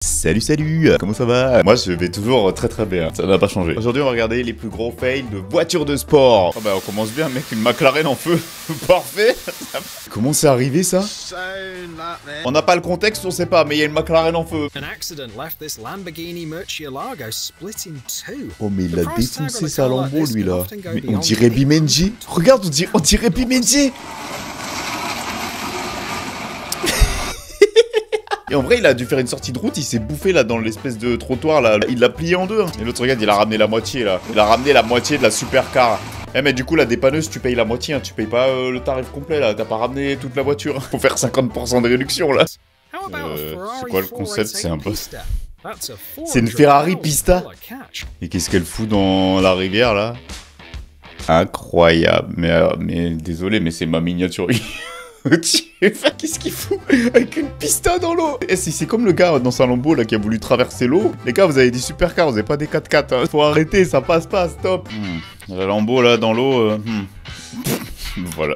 Salut salut, comment ça va? Moi je vais toujours très bien, ça n'a pas changé. Aujourd'hui on va regarder les plus gros fails de voitures de sport. Oh bah on commence bien mec, une McLaren en feu, parfait. Comment c'est arrivé ça? On n'a pas le contexte, on sait pas, mais il y a une McLaren en feu. Oh mais il a défoncé sa Lambo lui là. Mais on dirait Bimenji. Regarde, on dirait Bimenji. Et en vrai, il a dû faire une sortie de route, il s'est bouffé là dans l'espèce de trottoir là. Il l'a plié en deux. Hein. Et l'autre, regarde, il a ramené la moitié là. Il a ramené la moitié de la supercar. Eh mais du coup, la dépanneuse, tu payes la moitié, hein. Tu payes pas le tarif complet là. T'as pas ramené toute la voiture. Faut faire 50% de réduction là. C'est quoi le concept? C'est un peu... C'est une Ferrari Pista. Et qu'est-ce qu'elle fout dans la rivière là? Incroyable. Mais désolé, mais c'est ma miniature. Qu'est-ce qu'il fout avec une pista dans l'eau? C'est comme le gars dans sa Lambo là qui a voulu traverser l'eau. Les gars, vous avez des supercars, vous avez pas des 4x4. Hein. Faut arrêter, ça passe pas, stop. La Lambo là dans l'eau. Voilà.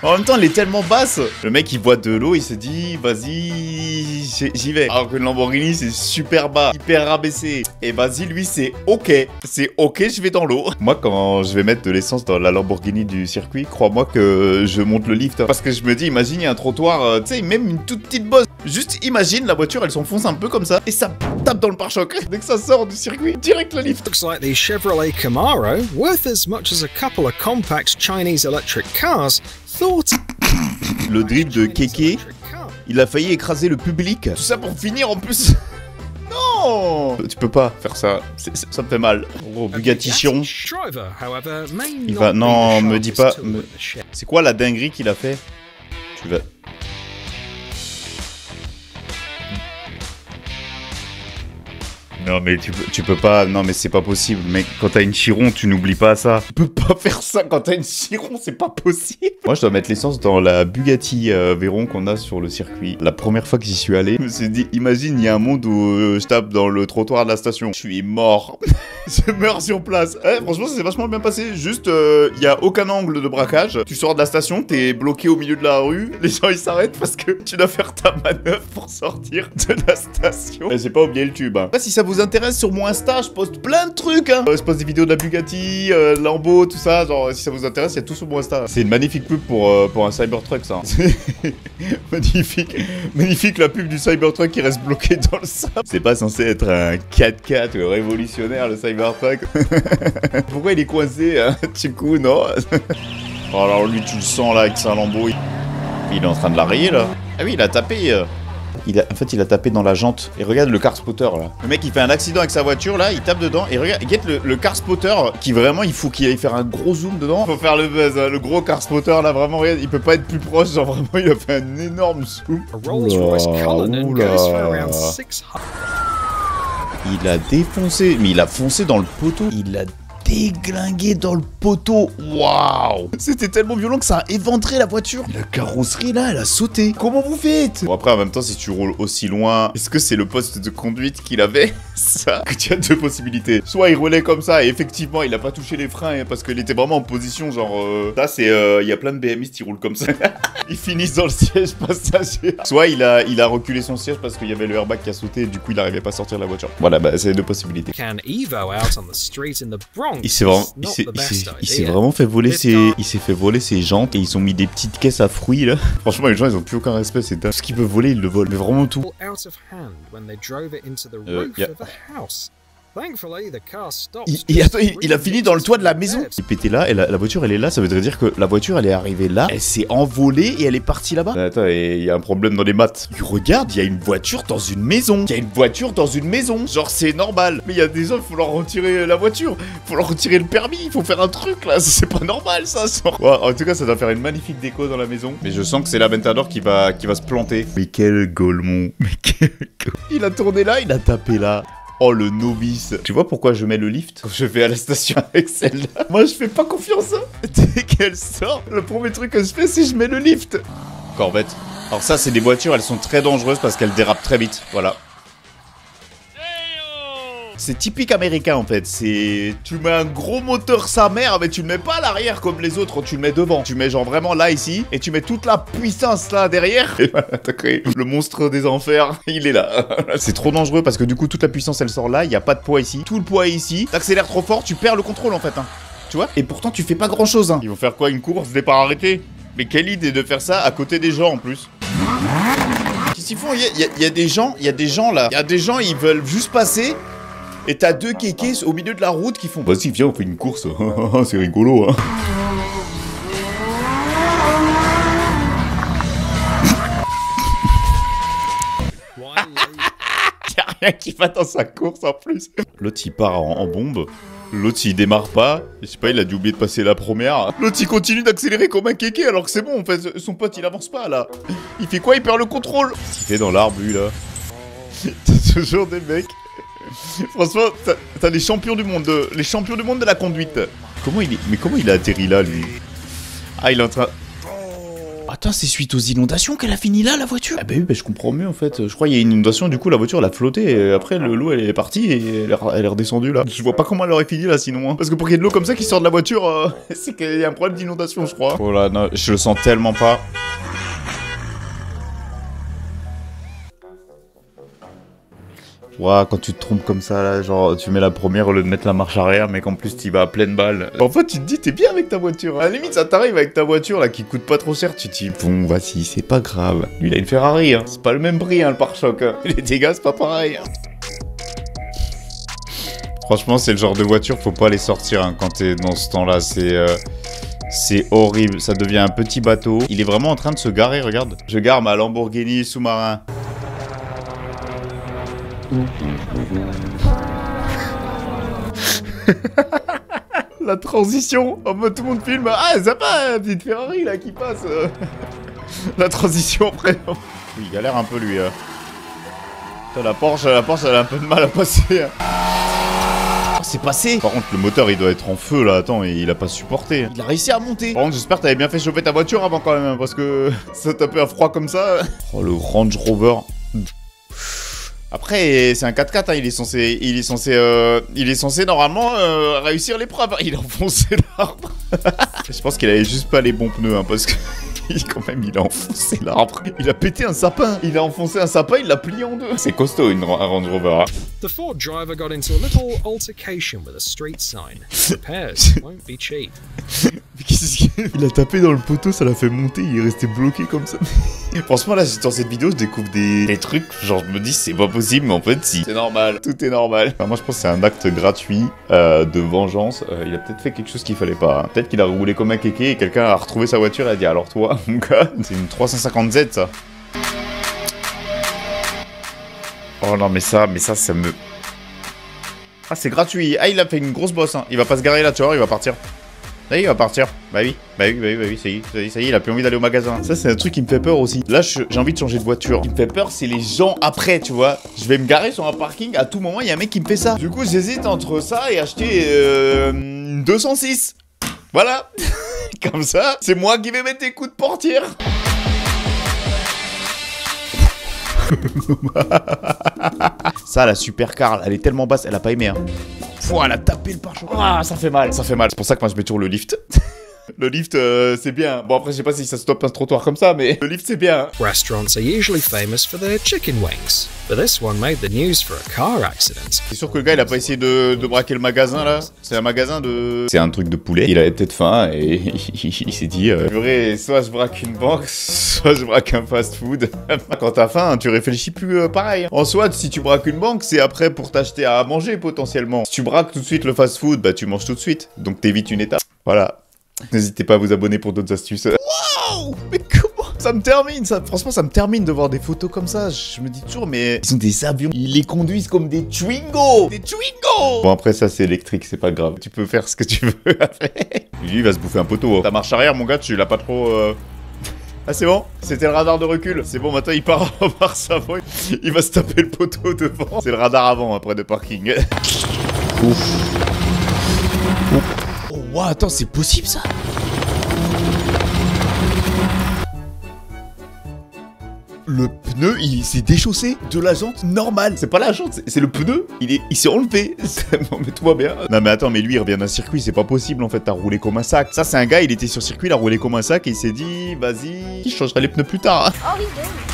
En même temps, elle est tellement basse. Le mec, il voit de l'eau, il se dit, vas-y, j'y vais. Alors que le Lamborghini, c'est super bas, hyper rabaissé. Et vas-y, lui, c'est ok. C'est ok, je vais dans l'eau. Moi, quand je vais mettre de l'essence dans la Lamborghini du circuit, crois-moi que je monte le lift. Parce que je me dis, imagine, il y a un trottoir, tu sais, même une toute petite bosse. Juste imagine, la voiture, elle s'enfonce un peu comme ça. Et ça tape dans le pare-choc. Dès que ça sort du circuit, direct le lift. Looks like the Chevrolet Camaro, worth as much as a couple of compact Chinese electric cars, thought... Le drip de Keke, il a failli écraser le public. Tout ça pour finir en plus. Non, tu peux pas faire ça. Ça me fait mal. Oh, Bugatti Chiron. Il va... Non, me dis pas... C'est quoi la dinguerie qu'il a fait? Tu vas... Non mais tu peux pas, non mais c'est pas possible mec, quand t'as une Chiron tu n'oublies pas ça. Tu peux pas faire ça quand t'as une Chiron, c'est pas possible. Moi je dois mettre l'essence dans la Bugatti Veyron qu'on a sur le circuit. La première fois que j'y suis allé, je me suis dit, imagine il y a un monde où je tape dans le trottoir de la station. Je suis mort. Je meurs sur place. Franchement ça s'est vachement bien passé, juste il y a aucun angle de braquage. Tu sors de la station, t'es bloqué au milieu de la rue, les gens ils s'arrêtent parce que tu dois faire ta manœuvre pour sortir de la station. Et j'ai pas oublié le tube. Hein. Si ça vous intéresse, sur mon Insta, je poste plein de trucs. Hein. Je poste des vidéos de la Bugatti, Lambo, tout ça. Genre, si ça vous intéresse, il y a tout sur mon Insta. C'est une magnifique pub pour un Cybertruck, ça. Magnifique. Magnifique la pub du Cybertruck qui reste bloqué dans le sable. C'est pas censé être un 4x4 révolutionnaire, le Cybertruck. Pourquoi il est coincé, hein? Du coup, non. Oh, alors lui, tu le sens là avec sa Lambo. Il est en train de la rayer là. Ah oui, il a tapé. En fait, il a tapé dans la jante. Et regarde le car spotter là. Le mec, il fait un accident avec sa voiture là, il tape dedans. Et regarde, guette le car spotter qui vraiment, il faut qu'il aille faire un gros zoom dedans. Faut faire le buzz, hein. Le gros car spotter là, vraiment, regarde, il peut pas être plus proche. Genre vraiment, il a fait un énorme zoom. Il a défoncé, mais il a foncé dans le poteau. Il a déglingué dans le poteau. Waouh! C'était tellement violent que ça a éventré la voiture. La carrosserie là, elle a sauté. Comment vous faites? Bon après en même temps si tu roules aussi loin, est-ce que c'est le poste de conduite qu'il avait? Ça, que tu as deux possibilités. Soit il roulait comme ça et effectivement il a pas touché les freins hein, parce qu'il était vraiment en position genre... Ça c'est... Il y a plein de BMistes qui roulent comme ça. Ils finissent dans le siège passager. Soit il a reculé son siège parce qu'il y avait le airbag qui a sauté et du coup il arrivait pas à sortir de la voiture. Voilà, bah c'est les deux possibilités. Il s'est vraiment fait voler ses jantes et ils ont mis des petites caisses à fruits là. Franchement les gens ils ont plus aucun respect, c'est dingue. Tout ce qu'ils peuvent voler ils le volent, mais vraiment tout. Il a fini dans le toit de la maison. Il pétait là et la voiture elle est là. Ça voudrait dire que la voiture elle est arrivée là. Elle s'est envolée et elle est partie là-bas. Attends, il y a un problème dans les maths. Tu regardes, il y a une voiture dans une maison. Il y a une voiture dans une maison. Genre c'est normal. Mais il y a des gens, il faut leur retirer la voiture. Il faut leur retirer le permis. Il faut faire un truc là. C'est pas normal ça. Ouais, en tout cas ça doit faire une magnifique déco dans la maison. Mais je sens que c'est l'Aventador qui va se planter. Mais quel golemon. Mais quel... Il a tourné là, il a tapé là. Oh le novice. Tu vois pourquoi je mets le lift quand je vais à la station avec celle-là? Moi je fais pas confiance hein. Dès qu'elle sort, le premier truc que je fais c'est je mets le lift. Corvette. Alors ça c'est des voitures, elles sont très dangereuses parce qu'elles dérapent très vite. Voilà. C'est typique américain en fait. C'est tu mets un gros moteur sa mère, mais tu le mets pas à l'arrière comme les autres. Tu le mets devant. Tu mets genre vraiment là ici et tu mets toute la puissance là derrière. Et voilà, t'as créé le monstre des enfers. Il est là. C'est trop dangereux parce que du coup toute la puissance elle sort là. Il y a pas de poids ici. Tout le poids est ici. T'accélères trop fort, tu perds le contrôle en fait. Hein. Tu vois? Et pourtant tu fais pas grand chose. Hein. Ils vont faire quoi? Une course départ arrêté? Mais quelle idée de faire ça à côté des gens en plus. Qu'est-ce qu'ils font? Il y a des gens là. Il y a des gens, ils veulent juste passer. Et t'as deux kékés au milieu de la route qui font vas-y, viens, on fait une course. C'est rigolo, hein. Y'a rien qui va dans sa course en plus. L'autre il part en bombe. L'autre il démarre pas. Je sais pas, il a dû oublier de passer la première. L'autre il continue d'accélérer comme un kéké alors que c'est bon en fait. Son pote il avance pas là. Il fait quoi? Il perd le contrôle. Qu'est-ce qu'il fait dans l'arbre lui là? T'as toujours des mecs. Franchement, t'as les champions du monde, de la conduite. Comment il a atterri là, lui? Ah, il est en train... Attends, c'est suite aux inondations qu'elle a fini là, la voiture? Ah bah oui, bah je comprends mieux en fait. Je crois qu'il y a une inondation, du coup la voiture elle a flotté. Et après, l'eau elle est partie et elle est redescendue là. Je vois pas comment elle aurait fini là sinon. Hein. Parce que pour qu'il y ait de l'eau comme ça qui sort de la voiture, c'est qu'il y a un problème d'inondation, je crois. Oh là, non, je le sens tellement pas. Ouah, quand tu te trompes comme ça, là, genre, tu mets la première au lieu de mettre la marche arrière, mais qu'en plus, tu vas à pleine balle. En fait, tu te dis, t'es bien avec ta voiture. À la limite, ça t'arrive avec ta voiture, là, qui coûte pas trop cher, tu te dis, bon, vas-y, c'est pas grave. Lui, il a une Ferrari, hein. C'est pas le même prix, hein, le pare-choc. Hein. Les dégâts, c'est pas pareil. Hein. Franchement, c'est le genre de voiture, faut pas les sortir, hein, quand t'es dans ce temps-là. C'est horrible. Ça devient un petit bateau. Il est vraiment en train de se garer, regarde. Je gare ma Lamborghini sous-marin. La transition en mode tout le monde filme. Ah, ça va, la petite Ferrari là qui passe. La transition après. Oui, il galère un peu lui. La Porsche elle a un peu de mal à passer. Oh, c'est passé. Par contre, le moteur il doit être en feu là. Attends, il a pas supporté. Il a réussi à monter. Par contre, j'espère que t'avais bien fait chauffer ta voiture avant quand même, hein, parce que ça tapait à froid comme ça. Oh, le Range Rover. Après, c'est un 4x4, hein, il est censé normalement réussir l'épreuve. Il a enfoncé l'arbre. Je pense qu'il avait juste pas les bons pneus, hein, parce que quand même, il a enfoncé l'arbre. Il a pété un sapin. Il a enfoncé un sapin, il l'a plié en deux. C'est costaud, un Range Rover. Hein. The Ford driver got into a little altercation with a street sign. Repairs won't be cheap. Il a tapé dans le poteau, ça l'a fait monter, il est resté bloqué comme ça. Franchement, là, dans cette vidéo, je découvre des trucs, genre, je me dis, c'est pas possible, mais en fait, si. C'est normal, tout est normal. Enfin, moi, je pense que c'est un acte gratuit de vengeance. Il a peut-être fait quelque chose qu'il fallait pas. Hein. Peut-être qu'il a roulé comme un kéké et quelqu'un a retrouvé sa voiture et a dit, alors toi, mon gars, c'est une 350Z, ça. Oh non, mais ça me... Ah, c'est gratuit. Ah, il a fait une grosse bosse, hein. Il va pas se garer là, tu vois, il va partir. Ça y est, il va partir. Bah oui, ça y est, il a plus envie d'aller au magasin. Ça, c'est un truc qui me fait peur aussi. Là, j'ai envie de changer de voiture. Ce qui me fait peur, c'est les gens après, tu vois. Je vais me garer sur un parking, à tout moment, il y a un mec qui me fait ça. Du coup, j'hésite entre ça et acheter 206. Voilà. Comme ça, c'est moi qui vais mettre des coups de portière. Ça, la supercar, elle est tellement basse, elle a pas aimé, hein. Pouah, elle a tapé le pare-choc. Ah, ça fait mal. Ça fait mal. C'est pour ça que moi je mets toujours le lift. Le lift, c'est bien. Bon, après, je sais pas si ça stoppe un trottoir comme ça, mais le lift, c'est bien. Restaurants are usually famous for their chicken wings, but this one made the news for a car accident. C'est sûr que le gars, il a pas essayé de braquer le magasin, là. C'est un magasin de... C'est un truc de poulet. Il avait peut-être faim et il s'est dit... Purée, soit je braque une banque, soit je braque un fast-food. Quand t'as faim, tu réfléchis plus pareil. En soit, si tu braques une banque, c'est après pour t'acheter à manger, potentiellement. Si tu braques tout de suite le fast-food, bah tu manges tout de suite. Donc t'évites une étape. Voilà. N'hésitez pas à vous abonner pour d'autres astuces. Waouh! Mais comment? Ça me termine, ça. Franchement, ça me termine de voir des photos comme ça. Je me dis toujours, mais ils ont des avions. Ils les conduisent comme des Twingo! Des Twingo! Bon, après, ça, c'est électrique, c'est pas grave. Tu peux faire ce que tu veux avec. Lui, il va se bouffer un poteau. Hein. Ta marche arrière, mon gars, tu l'as pas trop... Ah, c'est bon? C'était le radar de recul. C'est bon, maintenant, il part en mars avant. Il va se taper le poteau devant. C'est le radar avant, après, de parking. Ouf. Oh, wow, attends, c'est possible ça? le pneu, il s'est déchaussé de la jante normale. C'est pas la jante, c'est le pneu. Il s'est enlevé. Non, mais tout va bien. Non, mais attends, mais lui, il revient d'un circuit. C'est pas possible, en fait. T'as roulé comme un sac. Ça, c'est un gars, il était sur circuit, il a roulé comme un sac et il s'est dit, vas-y, je changerai les pneus plus tard. Hein. Oh, he's doing it.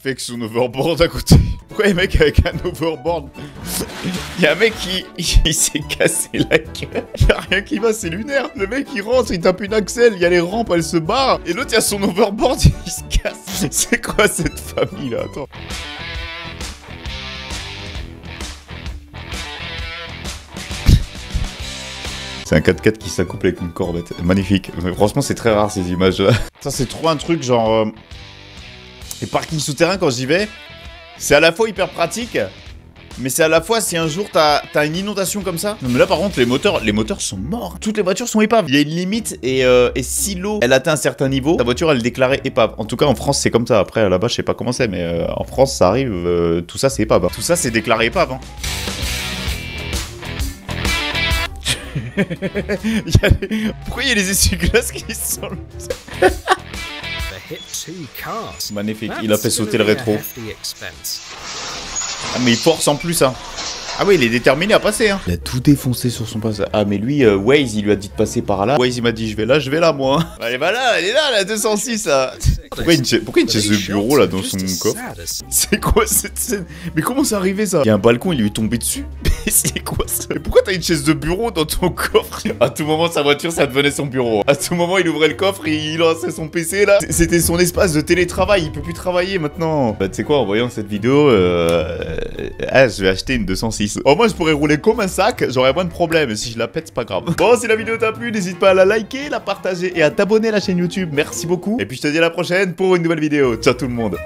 Fait que son overboard à côté. Pourquoi les mecs avec un overboard? Il y a un mec il s'est cassé la gueule. Il y a rien qui va, c'est lunaire. Le mec il rentre, il tape une axelle, il y a les rampes, elle se barre. Et l'autre il y a son overboard, il se casse. C'est quoi cette famille là? Attends. C'est un 4x4 qui s'accouple avec une Corvette. Magnifique. Mais franchement c'est très rare ces images là. Ça c'est trop un truc genre... Les parkings souterrains, quand j'y vais, c'est à la fois hyper pratique, mais c'est à la fois si un jour t'as une inondation comme ça. Non mais là par contre les moteurs sont morts. Toutes les voitures sont épaves. Il y a une limite et si l'eau elle atteint un certain niveau, ta voiture elle est déclarée épave. En tout cas en France c'est comme ça. Après là-bas je sais pas comment c'est, mais en France ça arrive. Tout ça c'est épave. Hein. Tout ça c'est déclaré épave. Hein. Pourquoi il y a les essuie-glaces qui sont... Magnifique, il a fait sauter le rétro. Ah mais il force en plus hein. Ah oui il est déterminé à passer hein. Il a tout défoncé sur son passage. Ah mais lui Waze il lui a dit de passer par là. Waze il m'a dit je vais là moi. Elle est pas là, elle est là la 206 là. Pourquoi une chaise de bureau là dans son coffre? C'est quoi cette scène? Mais comment c'est arrivé ça? Il y a un balcon, il lui est tombé dessus. Mais c'est quoi ça? Mais pourquoi t'as une chaise de bureau dans ton coffre? À tout moment sa voiture ça devenait son bureau. À tout moment il ouvrait le coffre et il lançait son PC là. C'était son espace de télétravail, il peut plus travailler maintenant. Bah tu sais quoi, en voyant cette vidéo, je vais acheter une 206. Au moins je pourrais rouler comme un sac, j'aurais moins de problème. Si je la pète c'est pas grave. Bon si la vidéo t'a plu, n'hésite pas à la liker, la partager et à t'abonner à la chaîne YouTube. Merci beaucoup. Et puis je te dis à la prochaine pour une nouvelle vidéo. Ciao tout le monde.